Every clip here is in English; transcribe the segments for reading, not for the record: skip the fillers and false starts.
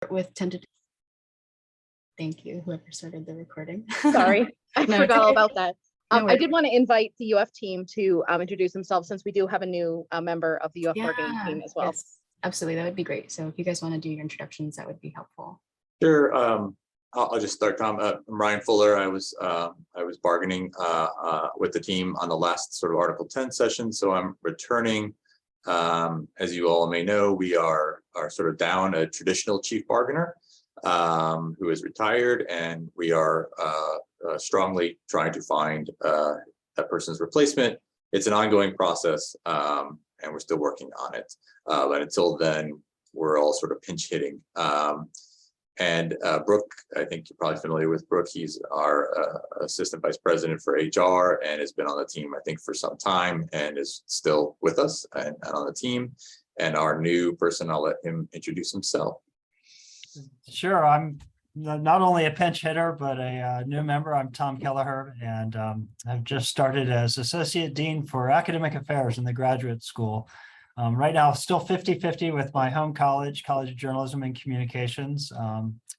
with tentative. Thank you, whoever started the recording. Sorry, I No, it's forgot all okay. about that. No I worries. did want to invite the UF team to introduce themselves, since we do have a new member of the UF bargaining team as well. Yes, absolutely. That would be great. So if you guys want to do your introductions, that would be helpful. Sure. I'll just start, Tom. I'm Ryan Fuller. I was bargaining with the team on the last sort of Article 10 session, so I'm returning. As you all may know, we are sort of down a traditional chief bargainer who is retired, and we are strongly trying to find that person's replacement. It's an ongoing process, and we're still working on it. But until then, we're all sort of pinch hitting. And Brooke, I think you're probably familiar with Brooke. He's our assistant vice president for HR and has been on the team, I think, for some time, and is still with us and on the team. And our new person, I'll let him introduce himself. Sure. I'm not only a pinch hitter, but a new member. I'm Tom Kelleher, and I've just started as Associate Dean for Academic Affairs in the Graduate School. Right now, still 50-50 with my home college, College of Journalism and Communications.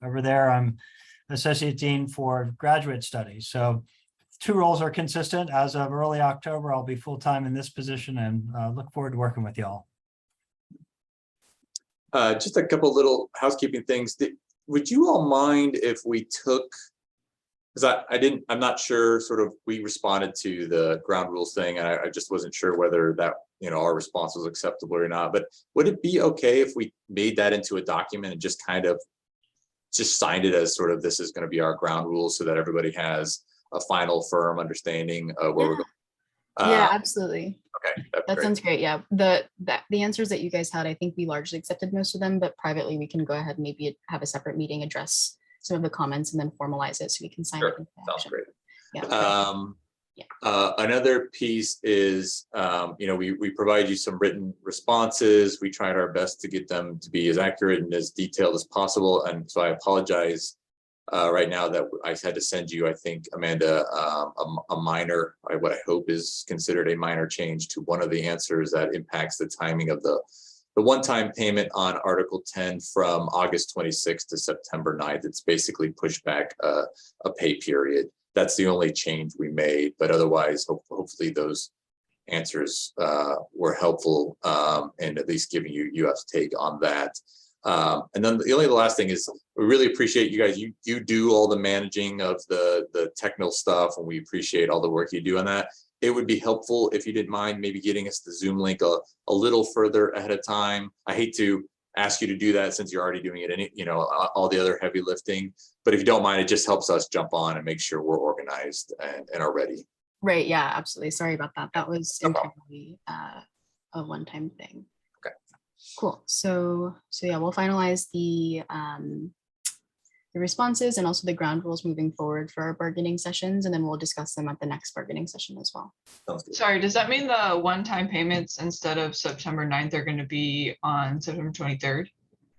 Over there, I'm Associate Dean for Graduate Studies. So two roles are consistent. As of early October, I'll be full-time in this position, and look forward to working with y'all. Just a couple little housekeeping things. Would you all mind if we took, because I'm not sure, sort of, we responded to the ground rules thing, and I just wasn't sure whether that, our response was acceptable or not, but would it be okay if we made that into a document and just kind of just signed it as sort of, this is going to be our ground rules, so that everybody has a final firm understanding of where we're going? Yeah, absolutely. Okay, That great. sounds great. Yeah, the answers that you guys had, I think we largely accepted most of them, but privately we can go ahead and maybe have a separate meeting, address some of the comments, and then formalize it so we can sign Sure. it into Sounds action. great. Yeah. Another piece is, we provide you some written responses. We tried our best to get them to be as accurate and as detailed as possible. And so I apologize right now that I had to send you, I think, Amanda, a minor, what I hope is considered a minor change to one of the answers that impacts the timing of the one-time payment on Article 10 from August 26th to September 9th. It's basically pushed back a pay period. That's the only change we made, but otherwise, hopefully those answers were helpful and at least giving you UF's take on that. And then the last thing is, we really appreciate you guys. You do all the managing of the technical stuff, and we appreciate all the work you do on that. It would be helpful if you didn't mind maybe getting us the Zoom link a little further ahead of time. I hate to ask you to do that since you're already doing it, and all the other heavy lifting. But if you don't mind, it just helps us jump on and make sure we're organized and are ready. Right. Yeah, absolutely. Sorry about that. That was No problem. entirely a one-time thing. Okay. Cool. So yeah, we'll finalize the responses and also the ground rules moving forward for our bargaining sessions, and then we'll discuss them at the next bargaining session as well. Sounds good. Sorry, does that mean the one-time payments instead of September 9th are going to be on September 23rd?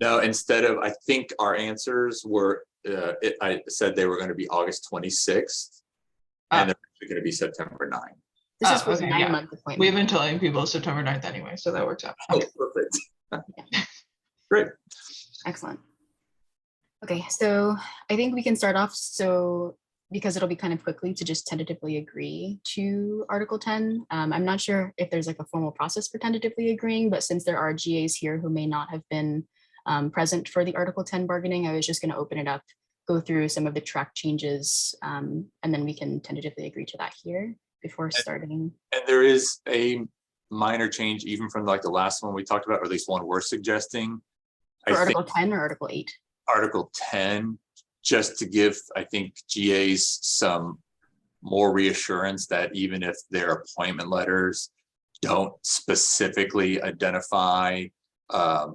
No, instead of, I think our answers were, I said they were going to be August 26th, and they're actually going to be September 9th. This is for okay, the yeah. 9-month appointment. We've been telling people September 9th anyway, so that works out. Oh, perfect. Great. Excellent. Okay, so I think we can start off. So because it'll be kind of quickly to just tentatively agree to Article 10. I'm not sure if there's like a formal process for tentatively agreeing, but since there are GAs here who may not have been present for the Article 10 bargaining, I was just going to open it up, go through some of the track changes, and then we can tentatively agree to that here before starting. And there is a minor change even from like the last one we talked about, or at least one we're suggesting. For I Article think 10 or Article 8? Article 10, just to give, I think, GAs some more reassurance that even if their appointment letters don't specifically identify a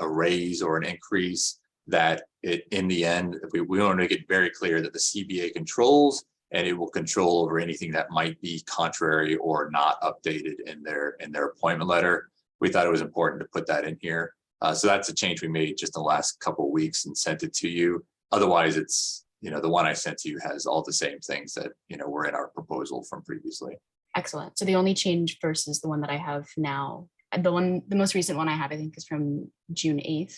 raise or an increase, that in the end, we want to make it very clear that the CBA controls, and it will control over anything that might be contrary or not updated in their appointment letter. We thought it was important to put that in here. So that's a change we made just in the last couple of weeks and sent it to you. Otherwise, it's, the one I sent to you has all the same things that, were in our proposal from previously. Excellent. So the only change versus the one that I have now, the most recent one I have, I think, is from June 8th.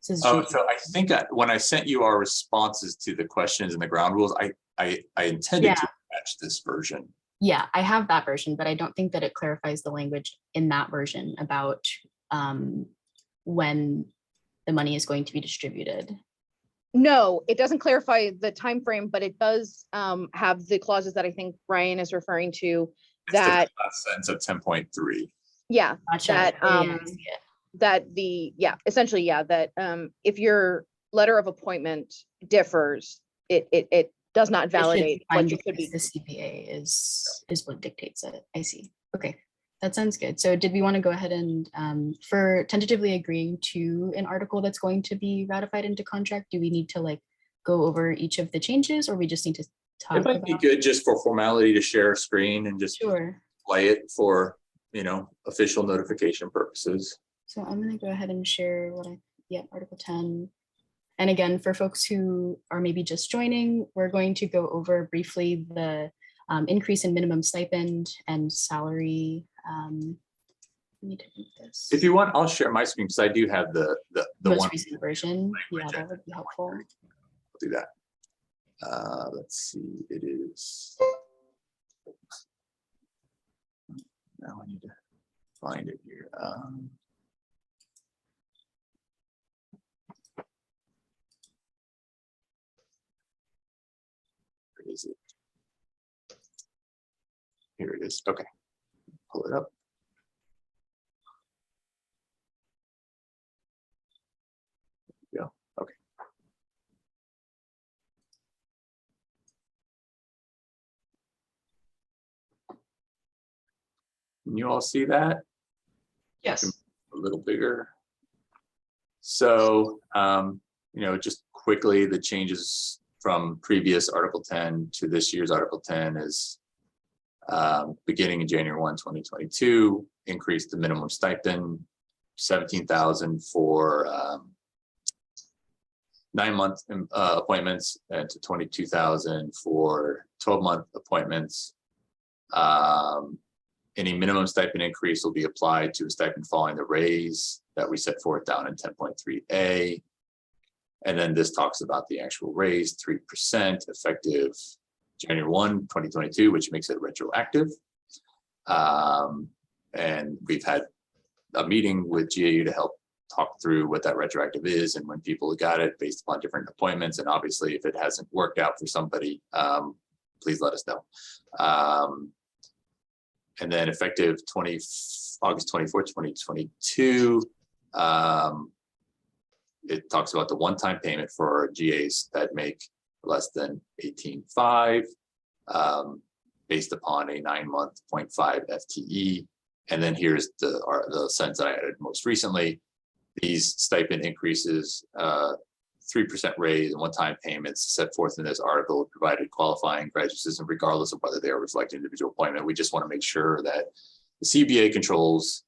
Says Oh, June. so I think when I sent you our responses to the questions and the ground rules, I intended to match this version. Yeah, I have that version, but I don't think that it clarifies the language in that version about when the money is going to be distributed. No, it doesn't clarify the time frame, but it does have the clauses that I think Ryan is referring to. It's the That, last sentence of 10.3. yeah, Gotcha. that Yeah, I see it. that the, yeah, essentially, yeah, that if your letter of appointment differs, it does not It should be validate fine what you could because be. the CPA is what dictates it. I see. Okay, that sounds good. So did we want to go ahead and for tentatively agreeing to an article that's going to be ratified into contract, do we need to like go over each of the changes, or we just need to talk It might be about? good just for formality to share a screen and just Sure. play it for, official notification purposes. So I'm going to go ahead and share Article 10. And again, for folks who are maybe just joining, we're going to go over briefly the increase in minimum stipend and salary. I need to read this. If you want, I'll share my screen because I do have the Most one. recent version. Yeah, language, that would be helpful. I'll do that. Let's see, it is. Now I need to find it here. Where is it? Here it is. Okay. Pull it up. Yeah. Okay. Can you all see that? Yes. A little bigger. So, just quickly, the changes from previous Article 10 to this year's Article 10 is beginning in January 1, 2022, increased the minimum stipend, 17,000 for 9-month appointments and to 22,000 for 12-month appointments. Any minimum stipend increase will be applied to a stipend following the raise that we set forth down in 10.3A. And then this talks about the actual raise, 3% effective January 1, 2022, which makes it retroactive. And we've had a meeting with GAU to help talk through what that retroactive is and when people got it based upon different appointments. And obviously, if it hasn't worked out for somebody, please let us know. And then effective August 24th, 2022, it talks about the one-time payment for GAs that make less than 18.5 based upon a 9-month 0.5 FTE. And then here's the sentence I added most recently. These stipend increases, 3% raise and one-time payments set forth in this article provided qualifying graduates, regardless of whether they are reflecting individual appointment. We just want to make sure that the CBA controls,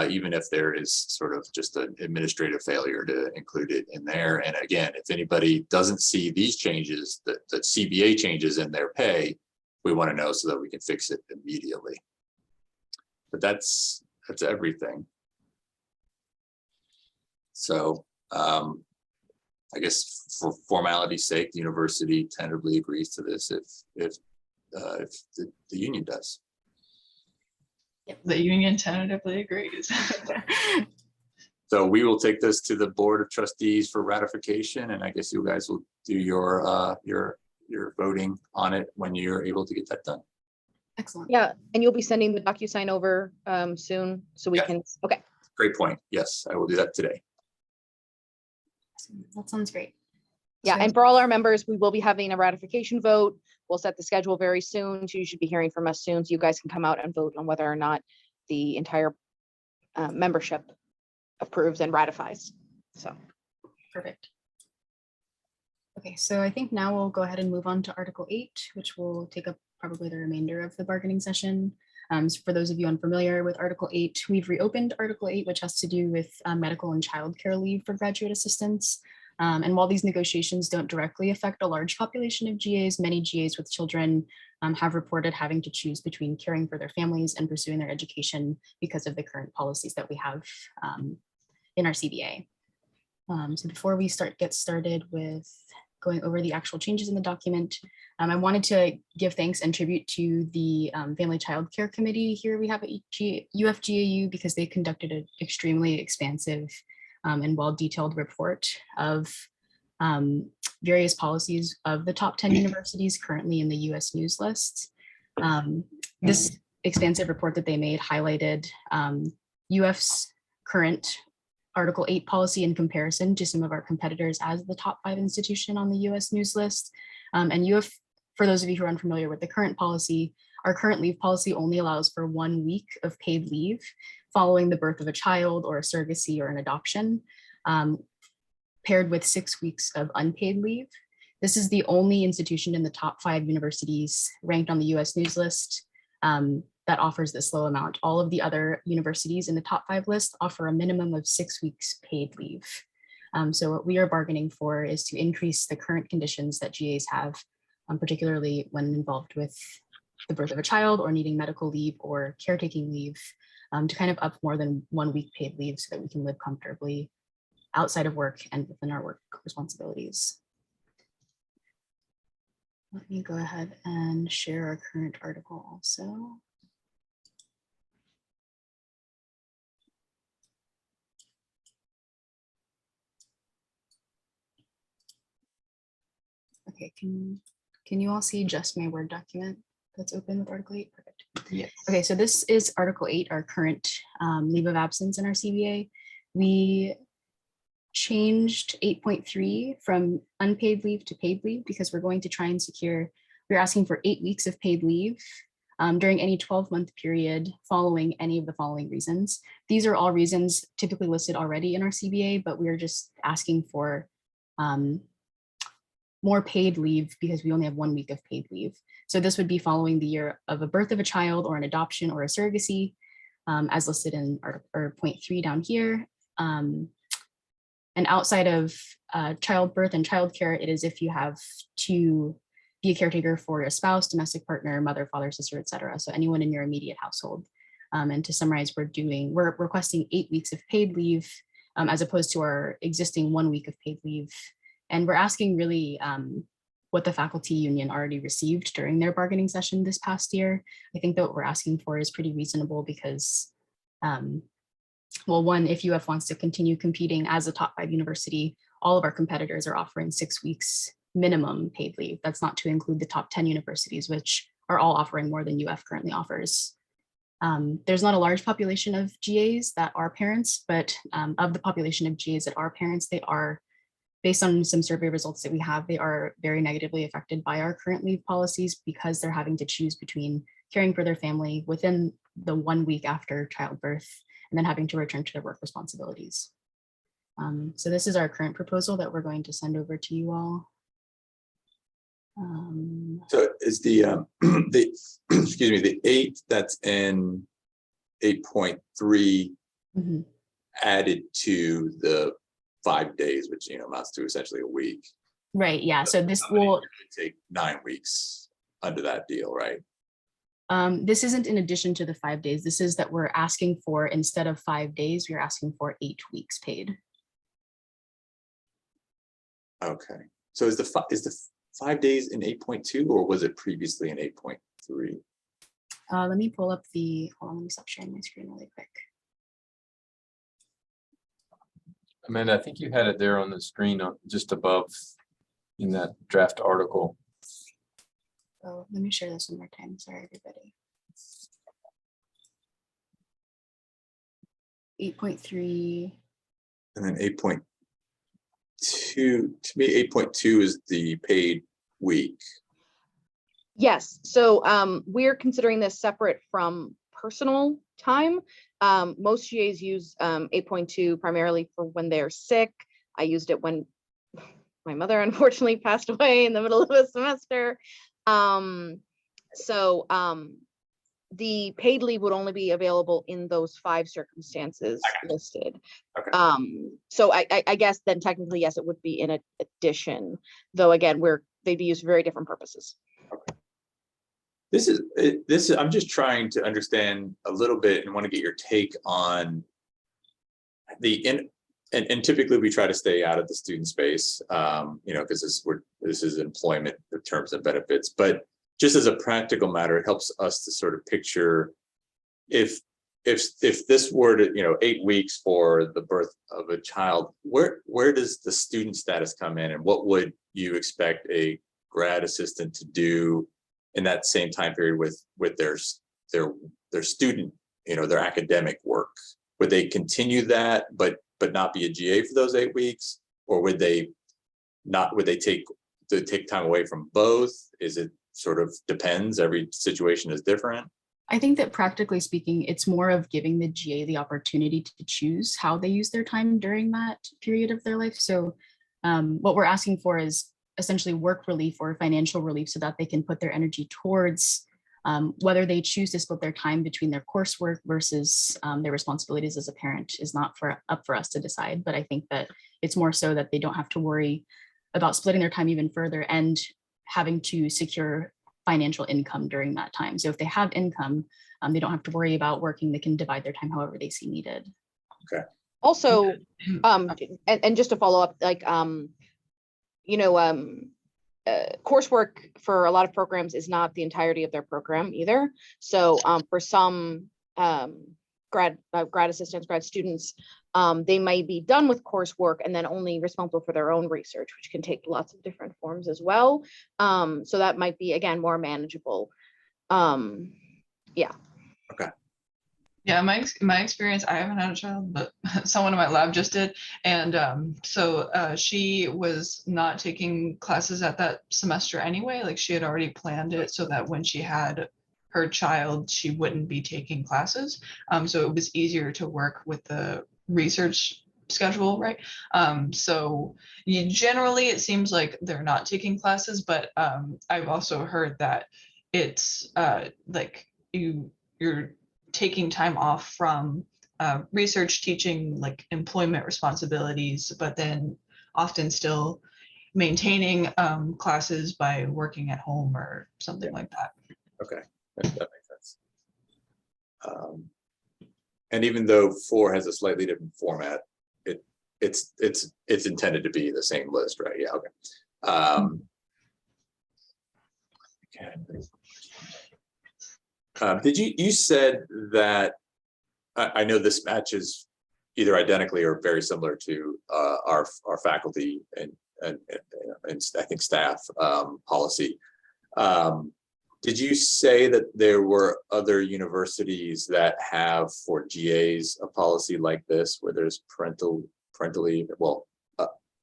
even if there is sort of just an administrative failure to include it in there. And again, if anybody doesn't see these changes, that CBA changes in their pay, we want to know so that we can fix it immediately. But that's everything. So I guess for formality's sake, the university tentatively agrees to this if the union does. The union tentatively agrees. So we will take this to the Board of Trustees for ratification, and I guess you guys will do your voting on it when you're able to get that done. Excellent. Yeah, and you'll be sending the DocuSign over soon, so we Yeah. can, okay. Great point. Yes, I will do that today. That sounds great. Yeah, So- and for all our members, we will be having a ratification vote. We'll set the schedule very soon, so you should be hearing from us soon, so you guys can come out and vote on whether or not the entire membership approves and ratifies. So, Perfect. Okay, so I think now we'll go ahead and move on to Article 8, which will take up probably the remainder of the bargaining session. So for those of you unfamiliar with Article 8, we've reopened Article 8, which has to do with medical and childcare leave for graduate assistants. And while these negotiations don't directly affect a large population of GAs, many GAs with children have reported having to choose between caring for their families and pursuing their education because of the current policies that we have in our CBA. So before we get started with going over the actual changes in the document, I wanted to give thanks and tribute to the Family Child Care Committee here we have at UFGAU, because they conducted an extremely expansive and well-detailed report of various policies of the top 10 universities currently in the US News List. This expansive report that they made highlighted UF's current Article 8 policy in comparison to some of our competitors as the top 5 institution on the US News List. And UF, for those of you who are unfamiliar with the current policy, our current leave policy only allows for 1 week of paid leave following the birth of a child or a surrogacy or an adoption, paired with 6 weeks of unpaid leave. This is the only institution in the top 5 universities ranked on the US News List that offers this low amount. All of the other universities in the top 5 list offer a minimum of 6 weeks paid leave. So what we are bargaining for is to increase the current conditions that GAs have, particularly when involved with the birth of a child or needing medical leave or caretaking leave, to kind of up more than 1 week paid leave so that we can live comfortably outside of work and within our work responsibilities. Let me go ahead and share our current article also. Okay, can you all see just my Word document that's open with Article 8? Perfect. Yes. Okay, so this is Article 8, our current leave of absence in our CBA. We changed 8.3 from unpaid leave to paid leave because we're going to try and secure, we're asking for 8 weeks of paid leave during any 12-month period following any of the following reasons. These are all reasons typically listed already in our CBA, but we are just asking for more paid leave because we only have 1 week of paid leave. So this would be following the year of a birth of a child or an adoption or a surrogacy, as listed in point 3 down here. And outside of childbirth and childcare, it is if you have to be a caretaker for a spouse, domestic partner, mother, father, sister, etc. So anyone in your immediate household. And to summarize, we're requesting 8 weeks of paid leave as opposed to our existing 1 week of paid leave. And we're asking really what the faculty union already received during their bargaining session this past year. I think that what we're asking for is pretty reasonable because, well, one, if UF wants to continue competing as a top 5 university, all of our competitors are offering 6 weeks minimum paid leave. That's not to include the top 10 universities, which are all offering more than UF currently offers. There's not a large population of GAs that are parents, but of the population of GAs that are parents, they are, based on some survey results that we have, they are very negatively affected by our current leave policies because they're having to choose between caring for their family within the 1 week after childbirth and then having to return to their work responsibilities. So this is our current proposal that we're going to send over to you all. So is the excuse me, the 8 that's in 8.3 Mhm. added to the 5 days, which amounts to essentially a week. Right, yeah, so this Somebody will, could take 9 weeks under that deal, right? this isn't in addition to the 5 days. This is that we're asking for, instead of 5 days, we're asking for 8 weeks paid. Okay, so is the 5 days in 8.2 or was it previously in 8.3? Let me pull up the, hold on, let me stop sharing my screen really quick. Amanda, I think you had it there on the screen just above in that draft article. Oh, let me share this one more time. Sorry, everybody. 8.3. And then 8.2, to me, 8.2 is the paid week. Yes, so we're considering this separate from personal time. Most GAs use 8.2 primarily for when they're sick. I used it when my mother unfortunately passed away in the middle of a semester. The paid leave would only be available in those 5 circumstances listed. Okay. So I guess then technically, yes, it would be in addition, though again, they'd be used for very different purposes. This is I'm just trying to understand a little bit and want to get your take on and typically we try to stay out of the student space, because this is employment terms and benefits. But just as a practical matter, it helps us to sort of picture if this were to, 8 weeks for the birth of a child, where does the student status come in, and what would you expect a grad assistant to do in that same time period with their student, their academic work? Would they continue that, but not be a GA for those 8 weeks, or would they take time away from both? Is it sort of depends? Every situation is different. I think that practically speaking, it's more of giving the GA the opportunity to choose how they use their time during that period of their life. So what we're asking for is essentially work relief or financial relief so that they can put their energy towards whether they choose to split their time between their coursework versus their responsibilities as a parent is not up for us to decide. But I think that it's more so that they don't have to worry about splitting their time even further and having to secure financial income during that time. So if they have income, they don't have to worry about working. They can divide their time however they see needed. Also, and just to follow up, like, coursework for a lot of programs is not the entirety of their program either. So for some grad assistants, grad students, they might be done with coursework and then only responsible for their own research, which can take lots of different forms as well. So that might be, again, more manageable. Yeah. Okay. Yeah, my experience, I haven't had a child, but someone in my lab just did. And so she was not taking classes at that semester anyway. Like, she had already planned it so that when she had her child, she wouldn't be taking classes. So it was easier to work with the research schedule, right? So generally it seems like they're not taking classes, but I've also heard that it's like you're taking time off from research, teaching, like employment responsibilities, but then often still maintaining classes by working at home or something like that. Okay, that makes sense. And even though 4 has a slightly different format, it's intended to be the same list, right? Yeah. Okay. Did you said that I know this matches either identically or very similar to our faculty and I think staff policy. Did you say that there were other universities that have for GAs a policy like this, where there's parental leave,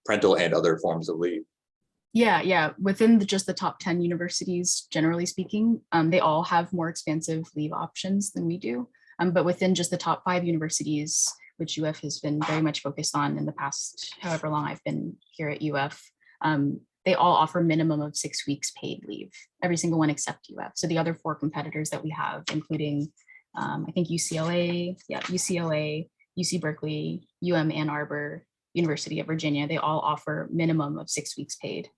parental and other forms of leave? Yeah. Within just the top 10 universities, generally speaking, they all have more expansive leave options than we do. But within just the top 5 universities, which UF has been very much focused on in the past, however long I've been here at UF, they all offer minimum of 6 weeks paid leave, every single one except UF. So the other 4 competitors that we have, including I think UCLA, UC Berkeley, Ann Arbor, University of Virginia, they all offer minimum of 6 weeks paid.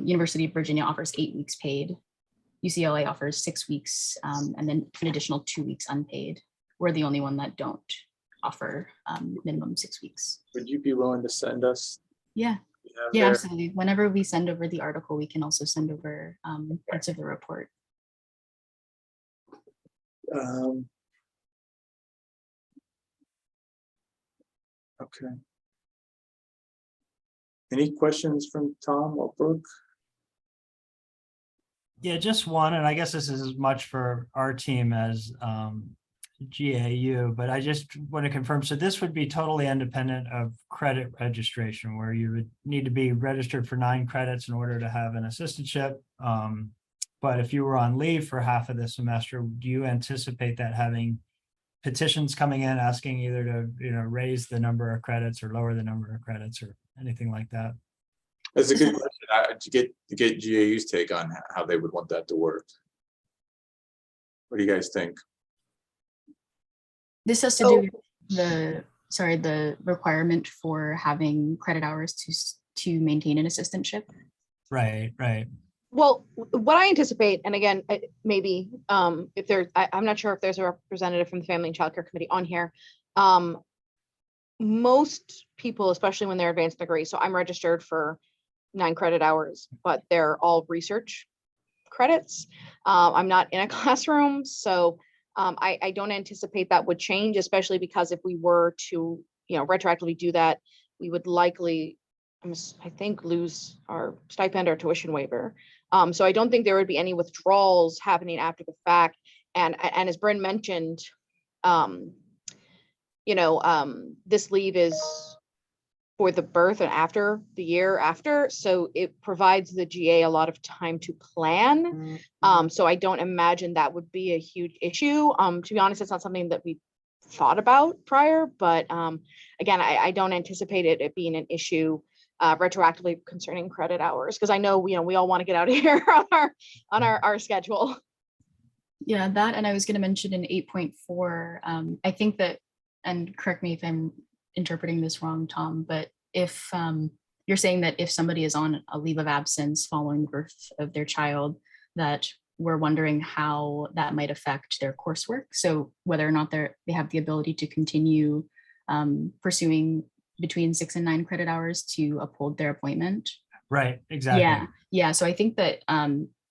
University of Virginia offers 8 weeks paid. UCLA offers 6 weeks and then an additional 2 weeks unpaid. We're the only one that don't offer minimum 6 weeks. Would you be willing to send us? Yeah, absolutely. Whenever we send over the article, we can also send over parts of the report. Okay. Any questions from Tom or Brooke? Yeah, just one, and I guess this is as much for our team as GAU, but I just want to confirm. So this would be totally independent of credit registration, where you would need to be registered for 9 credits in order to have an assistantship. But if you were on leave for half of the semester, do you anticipate that having petitions coming in asking either to raise the number of credits or lower the number of credits or anything like that? That's a good question. To get GAU's take on how they would want that to work. What do you guys think? This has to do with the requirement for having credit hours to maintain an assistantship. Right. Well, what I anticipate, and again, maybe if there's, I'm not sure if there's a representative from the Family and Child Care Committee on here. most people, especially when they're advanced degree, so I'm registered for 9 credit hours, but they're all research credits. I'm not in a classroom, so I don't anticipate that would change, especially because if we were to, retroactively do that, we would likely, I think, lose our stipend or tuition waiver. So I don't think there would be any withdrawals happening after the fact. And as Bryn mentioned, this leave is for the birth and after the year after, so it provides the GA a lot of time to plan. So I don't imagine that would be a huge issue. To be honest, it's not something that we thought about prior, but again, I don't anticipate it being an issue retroactively concerning credit hours, because I know we all want to get out of here on our schedule. Yeah, that, and I was going to mention in 8.4, I think that, and correct me if I'm interpreting this wrong, Tom, but if you're saying that if somebody is on a leave of absence following the birth of their child, that we're wondering how that might affect their coursework. So whether or not they have the ability to continue pursuing between 6 and 9 credit hours to uphold their appointment. Right, exactly. Yeah. So I think that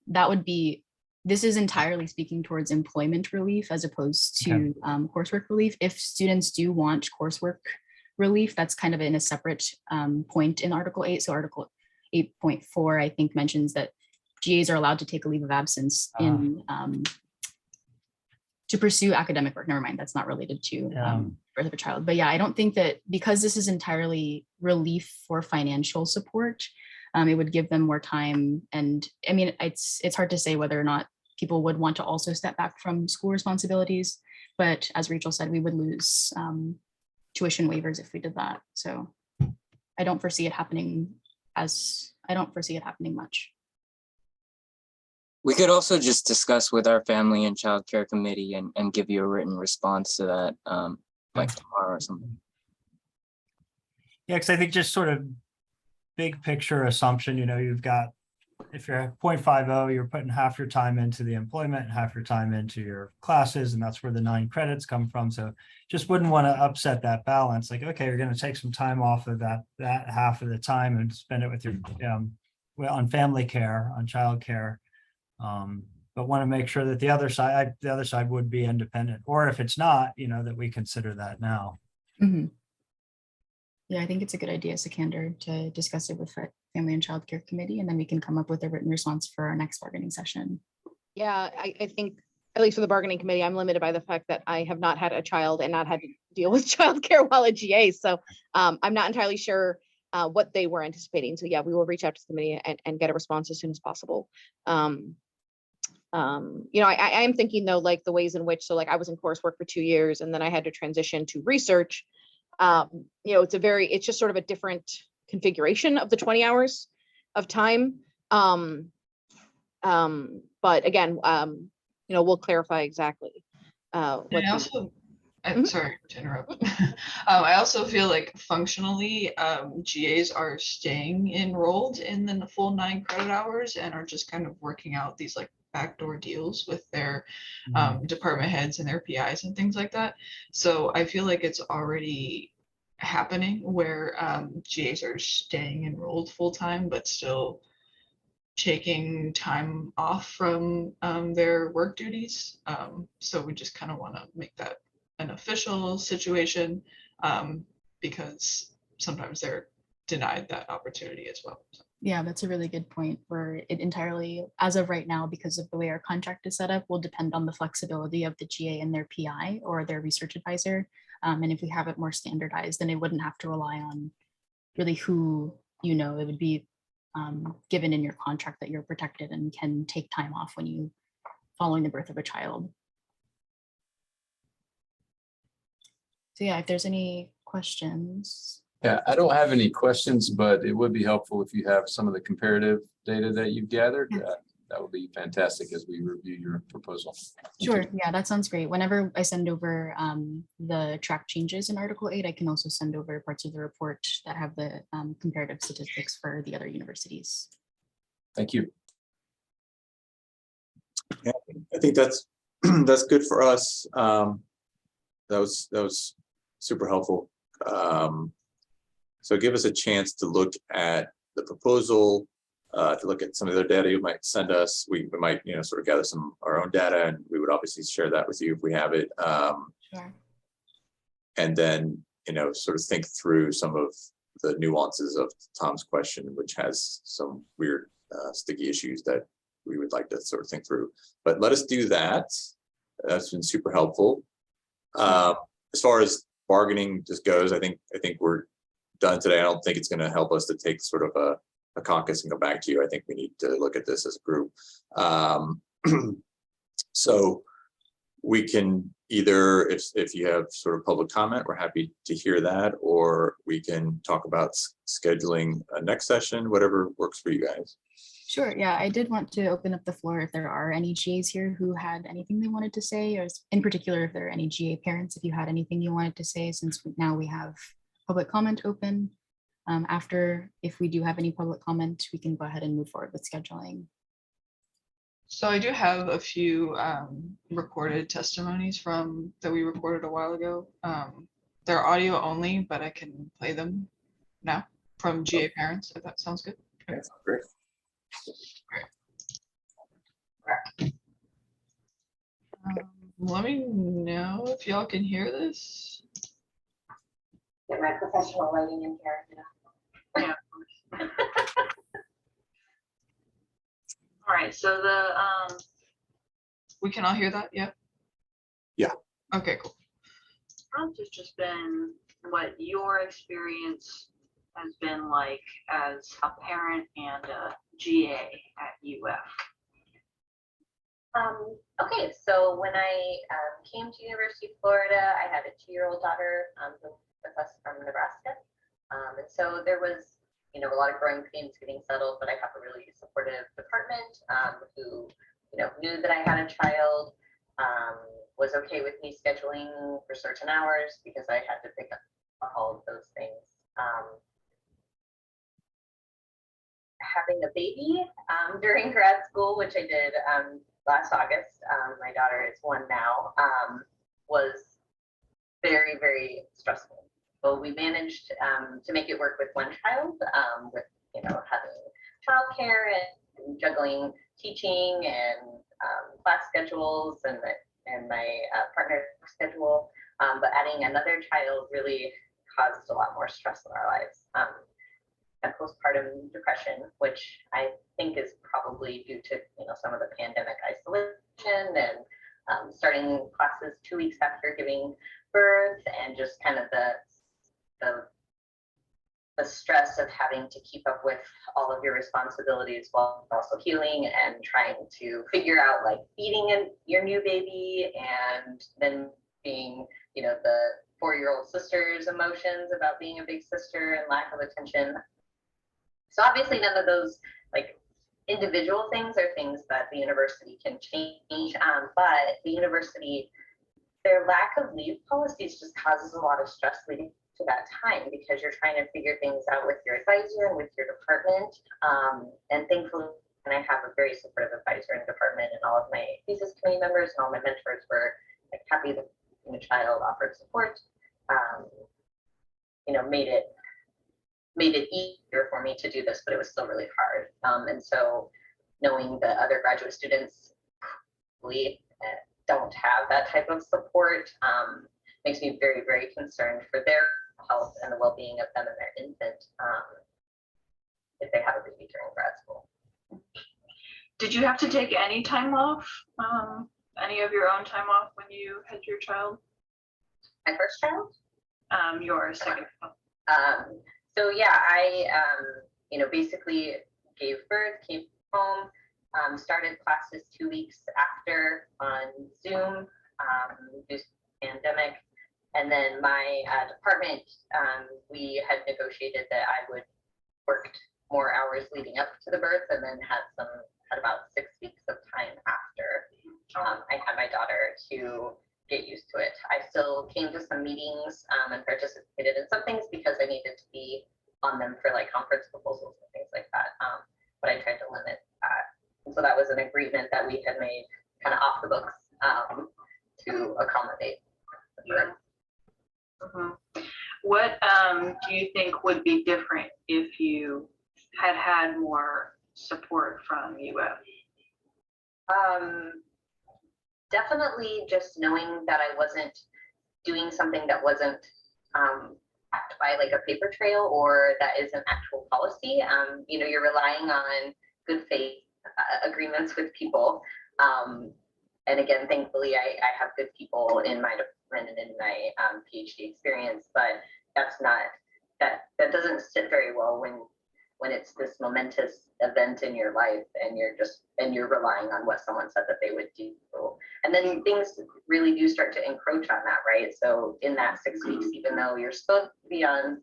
that would be, this is entirely speaking towards employment relief as opposed to coursework relief. If students do want coursework relief, that's kind of in a separate point in Article 8. So Article 8.4, I think, mentions that GAs are allowed to take a leave of absence in to pursue academic work. Never mind, that's not related to birth of a child. But yeah, I don't think that because this is entirely relief for financial support, it would give them more time. And I mean, it's hard to say whether or not people would want to also step back from school responsibilities. But as Rachel said, we would lose tuition waivers if we did that. So I don't foresee it happening much. We could also just discuss with our family and child care committee and give you a written response to that, like tomorrow or something. Yeah, because I think just sort of big picture assumption, you've got, if you're at 0.50, you're putting half your time into the employment and half your time into your classes, and that's where the 9 credits come from. So just wouldn't want to upset that balance. Like, okay, you're going to take some time off of that half of the time and spend it with your on family care, on child care. But want to make sure that the other side would be independent, or if it's not, that we consider that now. Mm-hmm. Yeah, I think it's a good idea, Sikander, to discuss it with Family and Child Care Committee, and then we can come up with a written response for our next bargaining session. Yeah, I think, at least for the bargaining committee, I'm limited by the fact that I have not had a child and not had to deal with childcare while at GA. So I'm not entirely sure what they were anticipating. So yeah, we will reach out to the committee and get a response as soon as possible. I am thinking though, like the ways in which, so like I was in coursework for 2 years and then I had to transition to research. It's just sort of a different configuration of the 20 hours of time. But again, we'll clarify exactly. Sorry to interrupt. I also feel like functionally, GAs are staying enrolled in the full 9 credit hours and are just kind of working out these like backdoor deals with their department heads and their PIs and things like that. So I feel like it's already happening where GAs are staying enrolled full time, but still taking time off from their work duties. So we just kind of want to make that an official situation because sometimes they're denied that opportunity as well. So. Yeah, that's a really good point, where it entirely, as of right now, because of the way our contract is set up, will depend on the flexibility of the GA and their PI or their research advisor. And if we have it more standardized, then it wouldn't have to rely on really who, it would be given in your contract that you're protected and can take time off following the birth of a child. So yeah, if there's any questions. Yeah, I don't have any questions, but it would be helpful if you have some of the comparative data that you've gathered. Yeah. That would be fantastic as we review your proposal. Sure. Yeah, that sounds great. Whenever I send over the track changes in Article 8, I can also send over parts of the report that have the comparative statistics for the other universities. Thank you. Yeah, I think that's that's good for us. That was super helpful. So give us a chance to look at the proposal, to look at some of the data you might send us. We might, sort of gather some our own data, and we would obviously share that with you if we have it. Sure. And then, sort of think through some of the nuances of Tom's question, which has some weird sticky issues that we would like to sort of think through. But let us do that. That's been super helpful. As far as bargaining just goes, I think we're done today. I don't think it's going to help us to take sort of a caucus and go back to you. I think we need to look at this as a group. So we can either, if you have sort of public comment, we're happy to hear that, or we can talk about scheduling a next session, whatever works for you guys. Sure. Yeah, I did want to open up the floor if there are any GAs here who had anything they wanted to say, or in particular, if there are any GA parents, if you had anything you wanted to say, since now we have public comment open. After, if we do have any public comment, we can go ahead and move forward with scheduling. So I do have a few recorded testimonies that we recorded a while ago. They're audio only, but I can play them now from GA parents, if that sounds good. Okay, great. Let me know if y'all can hear this. Get my professional lighting in here. Yeah. All right, so We can all hear that, yeah? Yeah. Okay, cool. prompt has just been what your experience has been like as a parent and a GA at UF. Okay, so when I came to University of Florida, I had a 2-year-old daughter with us from Nebraska. And so there was, a lot of growing pains getting settled, but I have a really supportive department who, knew that I had a child, was okay with me scheduling for certain hours because I had to pick up all of those things. Having a baby during grad school, which I did last August, my daughter is 1 now, was very, very stressful. But we managed to make it work with 1 child, with having childcare and juggling teaching and class schedules and my partner's schedule. But adding another child really caused a lot more stress in our lives. And postpartum depression, which I think is probably due to some of the pandemic isolation and starting classes 2 weeks after giving birth, and just kind of the stress of having to keep up with all of your responsibilities while also healing and trying to figure out like feeding your new baby, and then being the 4-year-old sister's emotions about being a big sister and lack of attention. So obviously none of those like individual things are things that the university can change, but the university, their lack of leave policies just causes a lot of stress leading to that time, because you're trying to figure things out with your advisor and with your department. And thankfully, and I have a very supportive advisor in the department, and all of my thesis committee members and all my mentors were like happy that the child offered support. Made it easier for me to do this, but it was still really hard. And so knowing that other graduate students probably don't have that type of support makes me very, very concerned for their health and the well-being of them and their infant if they have a baby during grad school. Did you have to take any time off, any of your own time off when you had your child? My first child? Your second child. So yeah, I basically gave birth, came home, started classes 2 weeks after on Zoom due to the pandemic. And then my department, we had negotiated that I would work more hours leading up to the birth, and then had about 6 weeks of time after I had my daughter to get used to it. I still came to some meetings and participated in some things because I needed to be on them for like conference proposals and things like that. But I tried to limit that. And so that was an agreement that we had made kind of off the books to accommodate. What do you think would be different if you had had more support from UF? Definitely just knowing that I wasn't doing something that wasn't backed by like a paper trail or that is an actual policy. You know, you're relying on good faith agreements with people. And again, thankfully, I have good people in my department and in my PhD experience, but that doesn't sit very well when it's this momentous event in your life and you're relying on what someone said that they would do. And then things really do start to encroach on that, right? So in that 6 weeks, even though you're supposed to be on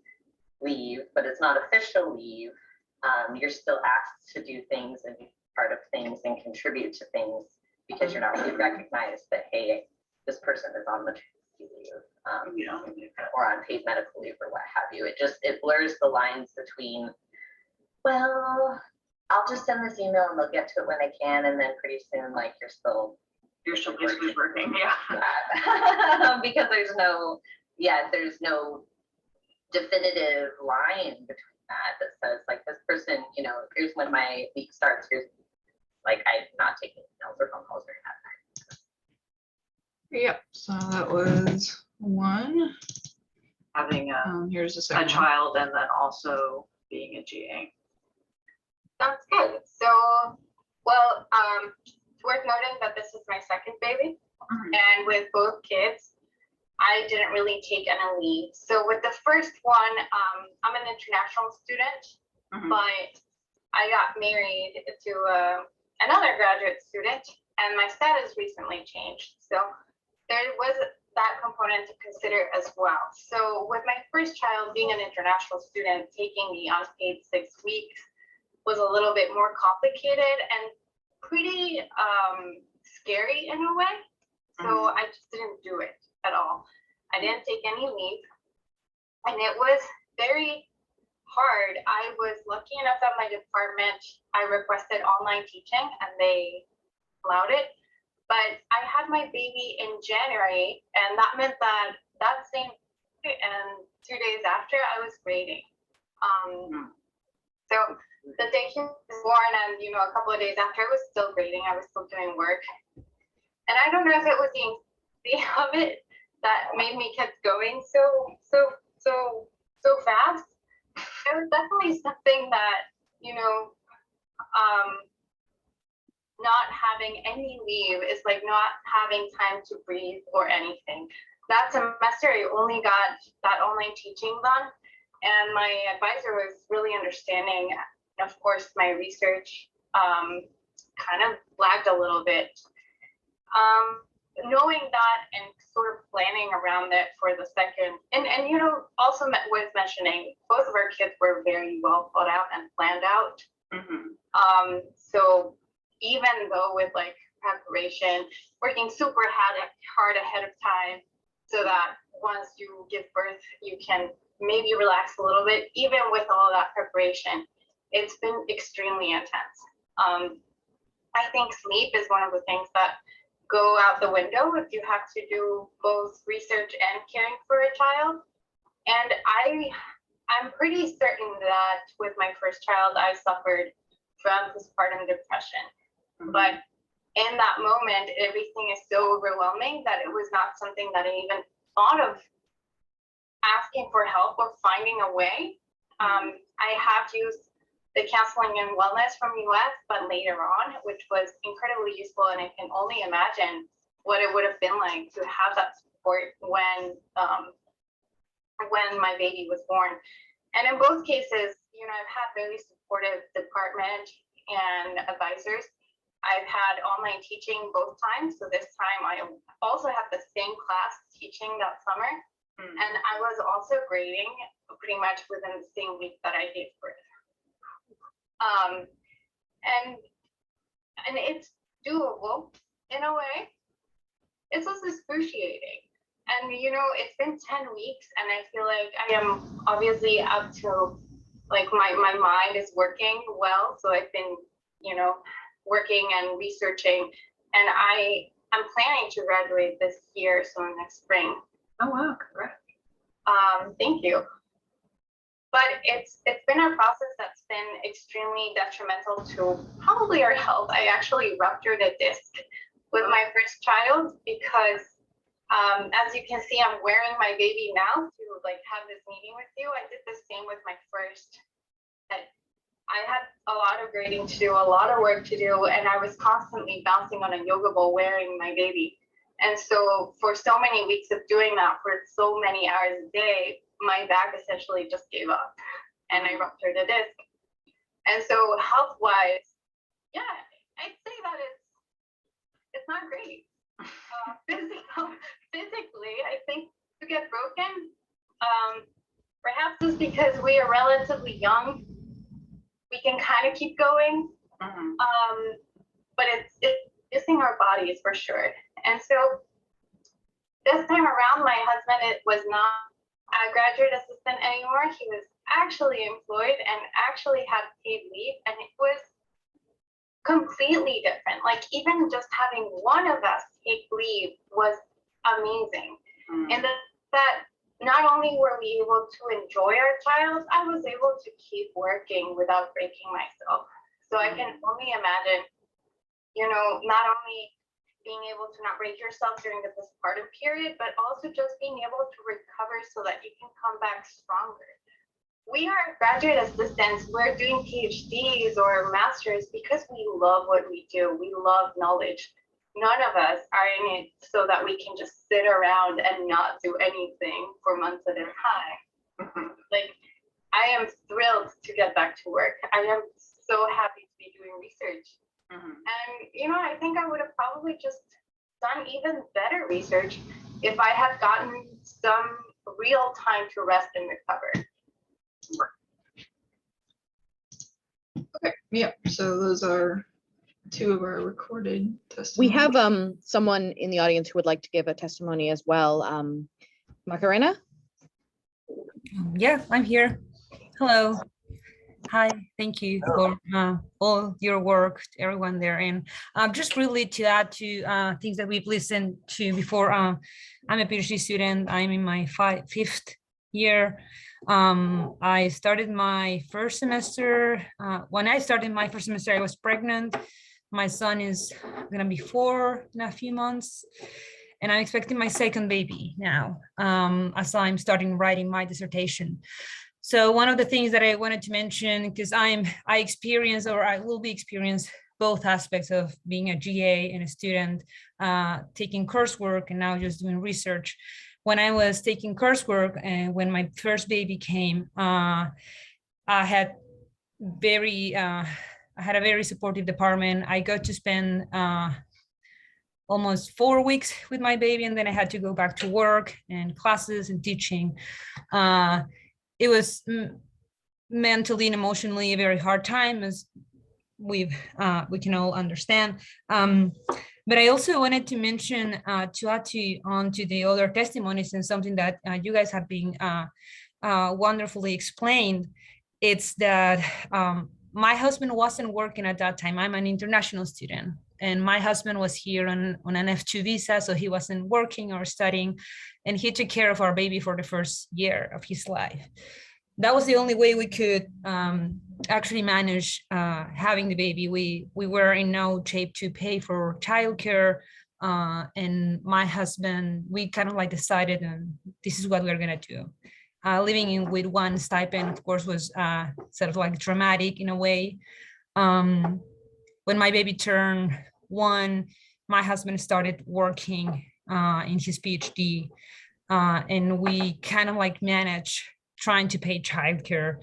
leave, but it's not official leave, you're still asked to do things and be part of things and contribute to things because you're not really recognized that, hey, this person is on maternity leave or on paid medical leave or what have you. It blurs the lines between, well, I'll just send this email and they'll get to it when they can, and then pretty soon, like, you're still Basically working, yeah. because there's no definitive line between that says like this person, you know, here's when my week starts, here's like I'm not taking emails or phone calls during that time. Yep, so that was one. Having Here's the a second one. child and then also being a GA. Sounds good. So, well, it's worth noting that this is my second baby, and with both kids, I didn't really take any leave. So with the first one, I'm an international student, but I got married to another graduate student, and my status recently changed. So there was that component to consider as well. So with my first child, being an international student, taking the unpaid 6 weeks was a little bit more complicated and pretty scary in a way. So I just didn't do it at all. I didn't take any leave, and it was very hard. I was lucky enough that my department, I requested online teaching and they allowed it. But I had my baby in January, and that meant that same and 2 days after I was grading. So the day he was born and, you know, a couple of days after, I was still grading. I was still doing work. And I don't know if it was the of it that made me keep going so fast. It was definitely something that, you know, not having any leave is like not having time to breathe or anything. That semester, I only got that online teaching done, and my advisor was really understanding. And of course, my research kind of lagged a little bit. Knowing that and sort of planning around it for the second, and you know, also with mentioning both of our kids were very well thought out and planned out. So even though with like preparation, working super hard ahead of time, so that once you give birth, you can maybe relax a little bit. Even with all that preparation, it's been extremely intense. I think sleep is one of the things that go out the window if you have to do both research and caring for a child. And I'm pretty certain that with my first child, I suffered from postpartum depression. But in that moment, everything is so overwhelming that it was not something that I even thought of asking for help or finding a way. I have used the counseling and wellness from UF, but later on, which was incredibly useful. And I can only imagine what it would have been like to have that support when my baby was born. And in both cases, you know, I've had very supportive department and advisors. I've had online teaching both times. So this time I also had the same class teaching that summer. And I was also grading pretty much within the same week that I gave birth. And it's doable in a way. It's also excruciating. And you know, it's been 10 weeks and I feel like I am obviously up to, like, my mind is working well. So I've been, you know, working and researching, and I'm planning to graduate this year, so next spring. Oh wow, correct. Thank you. but it's been a process that's been extremely detrimental to probably our health. I actually ruptured a disc with my first child because as you can see, I'm wearing my baby now to like have this meeting with you. I did the same with my first. I had a lot of grading to do, a lot of work to do, and I was constantly bouncing on a yoga ball wearing my baby. And so for so many weeks of doing that for so many hours a day, my back essentially just gave up and I ruptured a disc. And so health-wise, yeah, I'd say that it's not great. Physically, I think to get broken, perhaps it's because we are relatively young. We can kind of keep going, but it's missing our bodies for sure. And so this time around, my husband was not a graduate assistant anymore. He was actually employed and actually had paid leave, and it was completely different. Like even just having one of us take leave was amazing. And that not only were we able to enjoy our child, I was able to keep working without breaking myself. So I can only imagine, you know, not only being able to not break yourself during the postpartum period, but also just being able to recover so that you can come back stronger. We are graduate assistants, we're doing PhDs or masters because we love what we do. We love knowledge. None of us are in it so that we can just sit around and not do anything for months at a time. Like, I am thrilled to get back to work. I am so happy to be doing research. And, you know, I think I would have probably just done even better research if I had gotten some real time to rest and recover. Okay, yeah, so those are two of our recorded testimonies. We have someone in the audience who would like to give a testimony as well. Macarena? Yeah, I'm here. Hello. Hi, thank you for all your work, everyone there. And just really to add to things that we've listened to before, I'm a PhD student. I'm in my fifth year. I started my first semester. When I started my first semester, I was pregnant. My son is gonna be 4 in a few months. And I'm expecting my second baby now, as I'm starting writing my dissertation. So one of the things that I wanted to mention, because I experience, or I will be experience both aspects of being a GA and a student, taking coursework and now just doing research. When I was taking coursework and when my first baby came, I had a very supportive department. I got to spend almost 4 weeks with my baby, and then I had to go back to work and classes and teaching. It was mentally and emotionally a very hard time, as we can all understand. But I also wanted to mention, to add on to the other testimonies, and something that you guys have been wonderfully explained, it's that my husband wasn't working at that time. I'm an international student, and my husband was here on an F2 visa, so he wasn't working or studying, and he took care of our baby for the first year of his life. That was the only way we could actually manage having the baby. We were in no shape to pay for childcare, and my husband, we kind of like decided, this is what we're gonna do. Living in with one stipend, of course, was sort of like dramatic in a way. When my baby turned 1, my husband started working in his PhD, and we kind of like managed trying to pay childcare,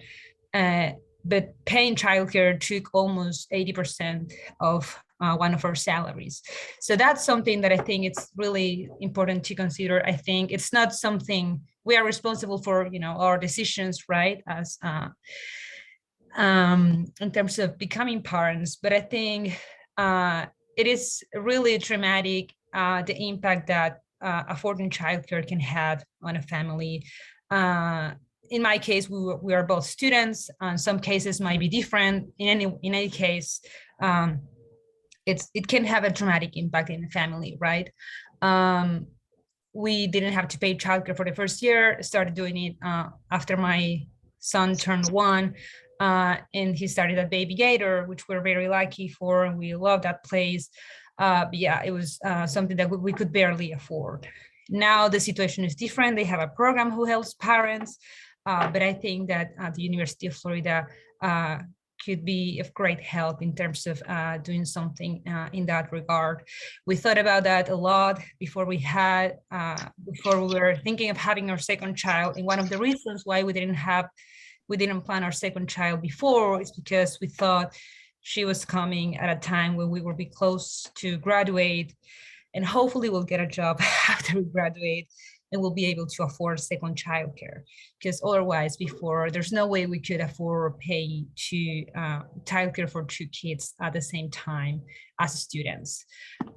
but paying childcare took almost 80% of one of our salaries. So that's something that I think it's really important to consider. I think it's not something we are responsible for, our decisions, right? As in terms of becoming parents, but I think it is really dramatic, the impact that affording childcare can have on a family. In my case, we are both students. Some cases might be different. In any case, it can have a dramatic impact in the family, right? We didn't have to pay childcare for the first year. Started doing it after my son turned 1, and he started at Baby Gator, which we're very lucky for, and we love that place. But yeah, it was something that we could barely afford. Now the situation is different. They have a program who helps parents, but I think that the University of Florida could be of great help in terms of doing something in that regard. We thought about that a lot before we were thinking of having our second child. And one of the reasons why we didn't plan our second child before is because we thought she was coming at a time when we will be close to graduate, and hopefully we'll get a job after we graduate and we'll be able to afford second childcare. Because otherwise, before, there's no way we could afford paying childcare for 2 kids at the same time as students.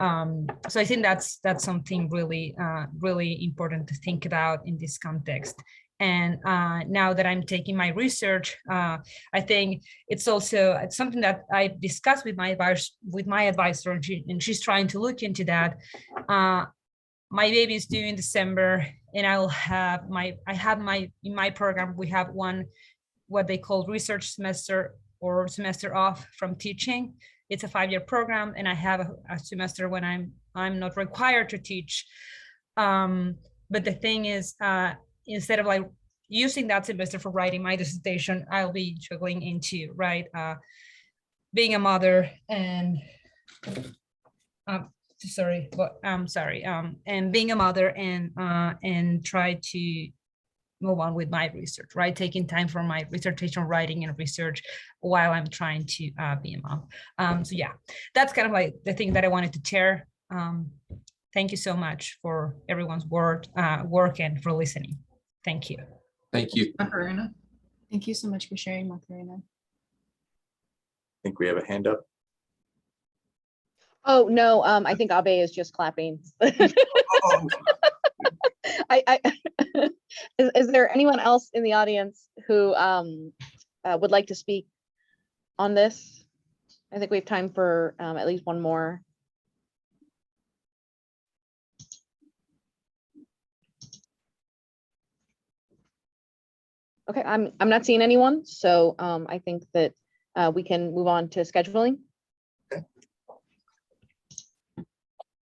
So I think that's something really, really important to think about in this context. And now that I'm taking my research, I think it's something that I discussed with my advisor, and she's trying to look into that. My baby is due in December, and in my program, we have what they call research semester or semester off from teaching. It's a 5-year program, and I have a semester when I'm not required to teach. But the thing is, instead of like using that semester for writing my dissertation, I'll be juggling into being a mother and and being a mother and try to move on with my research, right? Taking time for my dissertation writing and research while I'm trying to be a mom. So yeah, that's kind of like the thing that I wanted to share. Thank you so much for everyone's work and for listening. Thank you. Thank you. Macarena. Thank you so much for sharing, Macarena. I think we have a hand up. Oh, no, I think Abe is just clapping. Is there anyone else in the audience who would like to speak on this? I think we have time for at least one more. Okay, I'm not seeing anyone, so I think that we can move on to scheduling.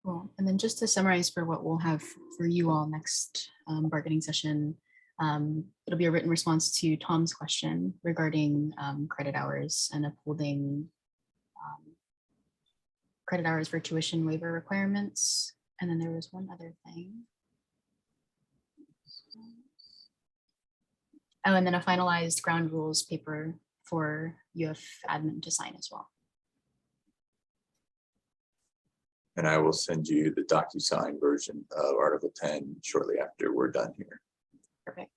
Cool. And then just to summarize for what we'll have for you all next bargaining session, it'll be a written response to Tom's question regarding credit hours and upholding credit hours for tuition waiver requirements. And then there was one other thing. Oh, and then a finalized ground rules paper for UF admin to sign as well. And I will send you the DocuSign version of Article 10 shortly after we're done here. Perfect.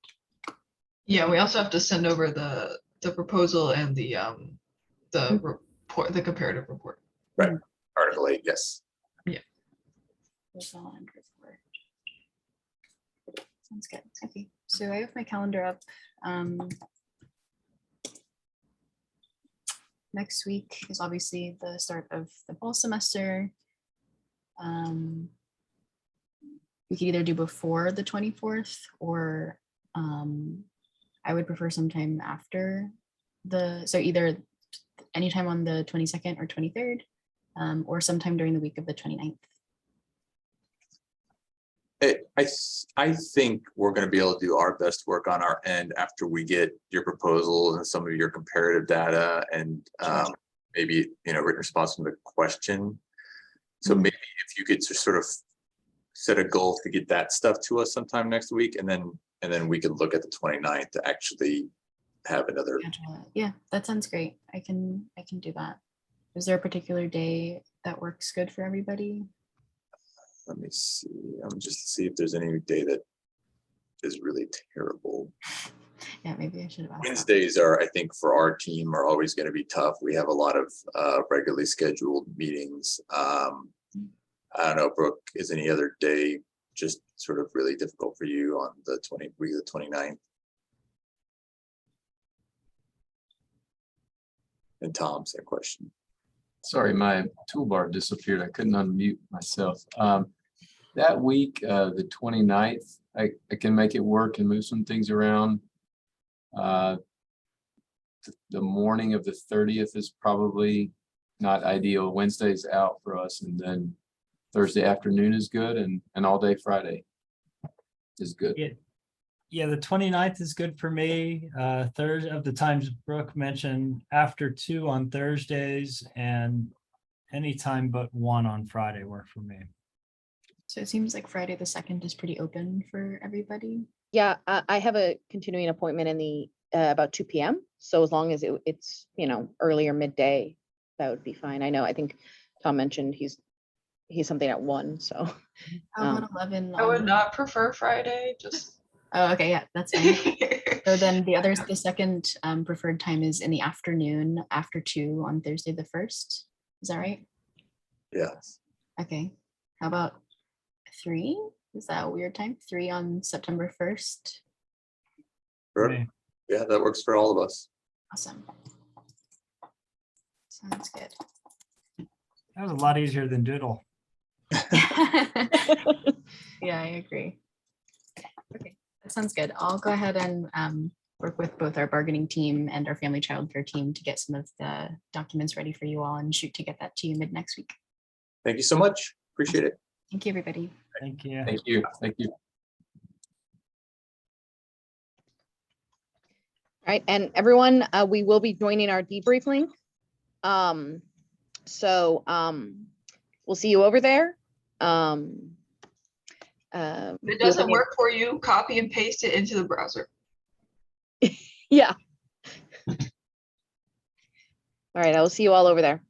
Yeah, we also have to send over the proposal and the report, the comparative report. Right. Article 8, yes. Proposal and report. Sounds good. Okay, so I have my calendar up. Next week is obviously the start of the fall semester. We could either do before the 24th or I would prefer sometime after so either anytime on the 22nd or 23rd or sometime during the week of the 29th. I think we're going to be able to do our best work on our end after we get your proposals and some of your comparative data and maybe written response to the question. So maybe if you could just sort of set a goal to get that stuff to us sometime next week, and then we can look at the 29th to actually have another. Yeah, that sounds great. I can do that. Is there a particular day that works good for everybody? Let me see. I'm just see if there's any day that is really terrible. Yeah, maybe I should have asked. Wednesdays are, I think, for our team are always going to be tough. We have a lot of regularly scheduled meetings. I don't know, Brooke, is any other day just sort of really difficult for you on the 29th? And Tom, same question. Sorry, my toolbar disappeared. I couldn't unmute myself. That week, the 29th, I can make it work and move some things around. the morning of the 30th is probably not ideal. Wednesday's out for us, and then Thursday afternoon is good, and all day Friday is good. Yeah. Yeah, the 29th is good for me. Third of the times Brooke mentioned after 2 on Thursdays and anytime but 1 on Friday work for me. So it seems like Friday the 2nd is pretty open for everybody. Yeah, I have a continuing appointment in the about 2 p.m. So as long as it's, you know, earlier midday, that would be fine. I know, I think Tom mentioned he's something at 1, so. How about 11? I would on- not prefer Friday, just. Oh, okay, yeah, that's fine. So then the second preferred time is in the afternoon after 2 on Thursday the 1st. Is that right? Yes. Okay. How about 3? Is that a weird time? 3 on September 1st. Sure. Me. Yeah, that works for all of us. Awesome. Sounds good. That was a lot easier than Doodle. Yeah, I agree. Okay, that sounds good. I'll go ahead and work with both our bargaining team and our family childcare team to get some of the documents ready for you all and shoot to get that to you mid next week. Thank you so much. Appreciate it. Thank you, everybody. Thank you. Thank you. Thank you. All right, and everyone, we will be joining our debrief link. So we'll see you over there. If it doesn't work for you, copy and paste it into the browser. Yeah. All right, I will see you all over there.